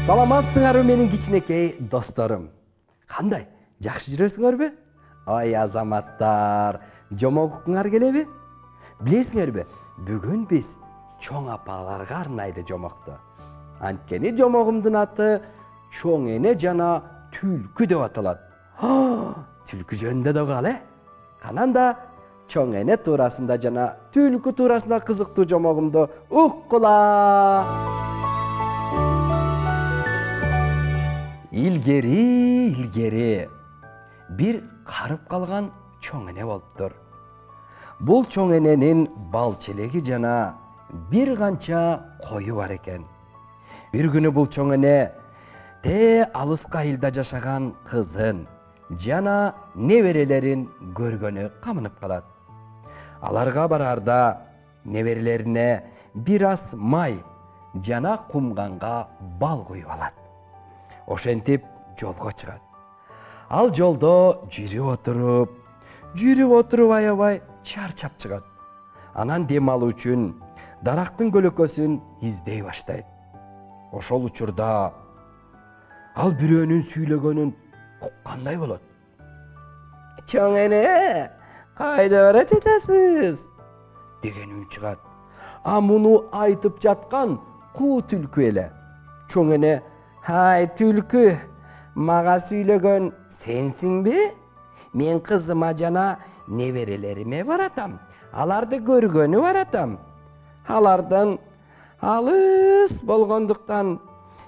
Саламатсыңарбы менин кичинекей досторум. Кандай? Жакшы жүрөсүңөрбү? Ой азаматтар, жомок укуңар келеби? Билесиңерби, бүгүн биз чоң апаларга арнайды жомокту. Анткени жомогумдун аты чоң эне жана түлкү деп аталат. Түлкү жөнүндө да угалы? Кананда чоң эне туурасында жана түлкү туурасында кызыктуу жомогумду уккула. Илгери бир карып калган чоң эне болуптур. Бул чоң эненин бал челеги жана бир канча кою бар экен. Бир күнү бул чоң эне алыска айылда жашаган кызын жана неберелерин көргөнү камынып калат. Аларга барарда неберелерине бир аз май жана кумганга бал куюп алат. Ошентип жолго чыгат. Ал жолдо жүрүп отуруп аябай чарчап чыгат. Анан дем алуу үчүн дарактын көлөкөсүн издей баштайт. Ошол учурда ал бирөөнүн сүйлөгөнүн уккандай болот. Чоң эне, кайда бара жатасыз? Деген үн чыгат. А муну айтып жаткан куу түлкү эле. Чоң эне: "Хай түлкү, мага сүйлөгөн сенсиңби? Мен кызыма жана неберелериме баратам. Аларды көргөнү баратам. Алардан алыс болгондуктан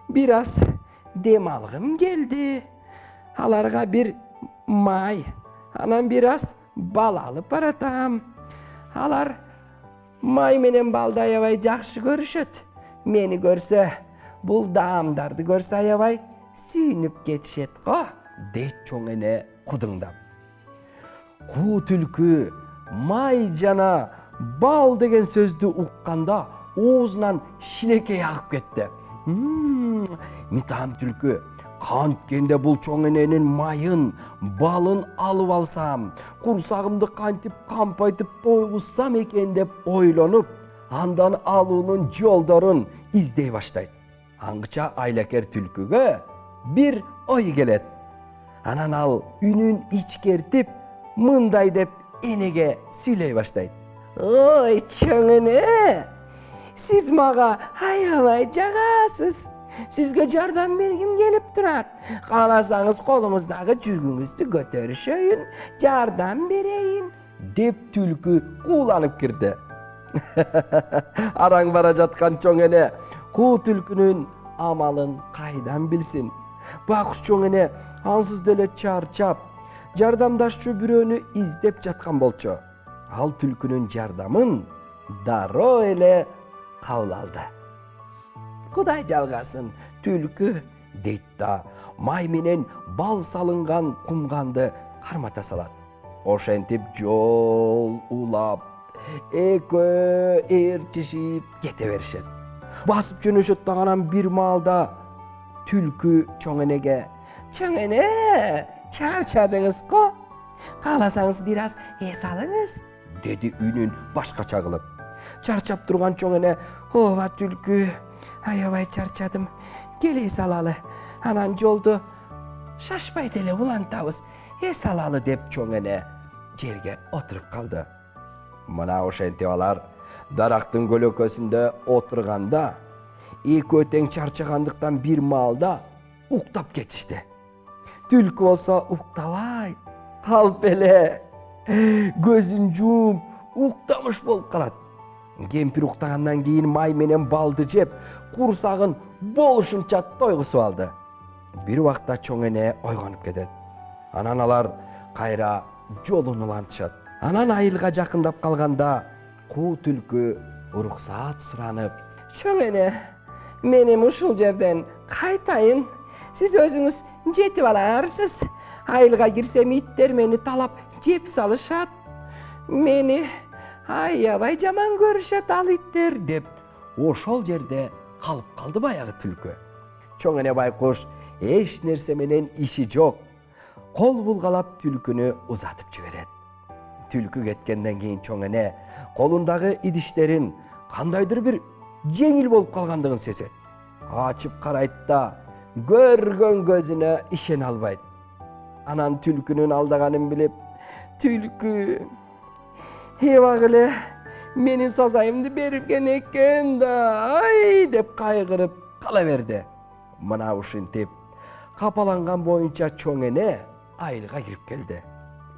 бир аз дем алгым келди. Аларга бир май, анан бир аз бал алып баратам. Алар май менен балды аябай жакшы көрүшөт. Мени көрсө, бул даамдарды көрсө аябай сүйүнүп кетишет го", дейт чоң эне кудуңдап. Куу түлкү май жана бал деген сөздү укканда оозунан шилекей агып кетти. Митам түлкү: "Канткенде бул чоң эненин майын, балын алып алсам, курсагымды кантип кампайтып тойгузсам экен" деп ойлонуп, андан алуунун жолдорун издей баштайт. Аңгыча айлакер түлкүгө бир ой келет. Анан ал үнүн ичкертип, мындай деп энеге сүйлөй баштайт: "Ой, чоң эне, сиз мага аябай жагасыз. Сизге жардам бергим келип турат. Кааласаңыз колуңуздагы жүгүңүздү көтөрүшөйүн, жардам берейин", деп түлкү кууланып кирди. Араң бара жаткан чоң эне куу түлкүнүн амалын кайдан билсин? Бакуш чоң эне ансыз деле чарчап, жардамдашчу бирөөнү издеп жаткан болчу. Ал түлкүнүн жардамын дароо эле кабыл алды. "Кудай жалгасын, түлкү", дейт да май менен бал салынган кумганды кармата салат. Ошентип жол улап, экөө ээрчишип кете беришет. Басып жөнөшөт да анан бир маалда түлкү чоң энеге: "Чоң эне, чарчадыңыз го? Кааласаңыз бир аз эс алыңыз", деди үнүн башкача кылып. Чарчап турган чоң эне: "Ооба түлкү, аябай чарчадым. Келе эс алалы. Анан жолду шашпай деле улантабыз. Эс алалы", деп чоң эне жерге отуруп калды. Мына ошентип алар дарактын көлөкөсүндө отурганда экөө тең чарчагандыктан бир маалда уктап кетишти. Түлкү болсо уктабайт, калп эле көзүн жууп уктамыш болуп калат. Кемпир уктагандан кийин май менен балды жеп, курсагын болушунча тойгусуп алды. Бир убакта чоң эне ойгонуп кетет. Анан алар кайра жолун улантышат. Анан айылга жакындап калганда куу түлкү уруксаат суранып: "Чоң эне, менин ушул жерден кайтайын. Сиз өзүңүз жетип аларсыз. Айылга кирсем иттер мени талап жеп салышат. Мени аябай жаман көрүшөт ал иттер", деп ошол жерде калып калды баягы түлкү. Чоң эне байкуш эч нерсе менен иши жок. Кол булгалап түлкүнү узатып жиберет. Түлкү кеткенден кийин чоң эне колундагы идиштерин кандайдыр бир жеңил болуп калгандыгын сезет. Ачып карайт да görgön gözüne işene albaydı. Anan tülkünün aldaganын bilip, tülkü, hevagile, menin sazayımdı bergen eken da, ay dep kaygırıp kalaverdi. Mına uşintip, kapalangan boyunca çoň ene aylığa girip geldi.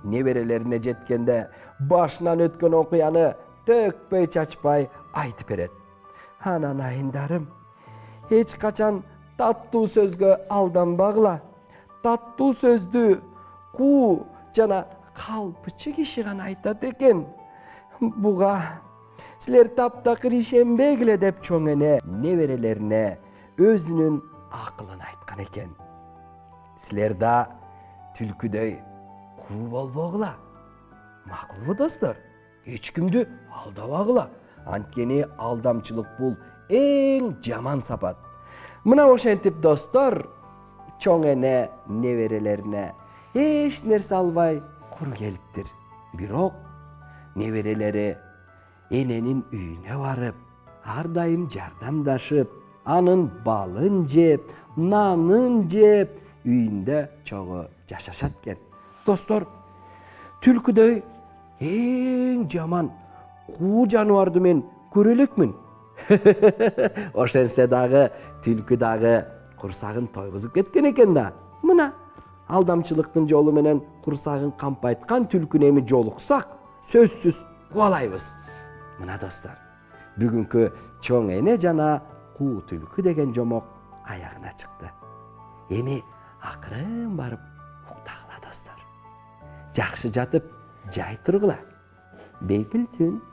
Neberelerine jetkende başынан ötken okuyanı tökpey çaçpay aytıp beret. Anan ayındarım, hiç kaçan tattуу sözgө aldanbagla. Tattуу sözdü ku jana kalpıçı kişi gana aytat eken. Buga siler taptakыр işenbegile dep çoň ene neberelerine özünün akılını aytkan eken. Siler da tülküдөй ku bolbogula. Makılbı dostlar? Hiç kimdi aldabagıla. Antkeni aldamçılık bul en jaman sapat. Mına oşentip dostlar, çoň ene neberelerine hiç nerse albay kuru geliptir. Birok nebereleri enenin üyüne varıp, har daim jardamdaşıp, anın balın jep, nanın jep, üyünde çoğu jaşaşatken. Dostlar, tülküдөй en jaman ku janawardy men körelekmin. Oşense dağı tülkü dağı kursagın toyguzup ketken eken da. Mına aldamçılıktın jolu menen kursagın kampaytkan tülküne emi joluksak sözsüz kualayбыз. Mına dostlar, бүгүnkү çoň ene jana ku tülkü degen jomok ayagına çıktı. Emi akырын barıp uktagıla dostlar. Jakşı jatıp jay turgula. Beypil tün.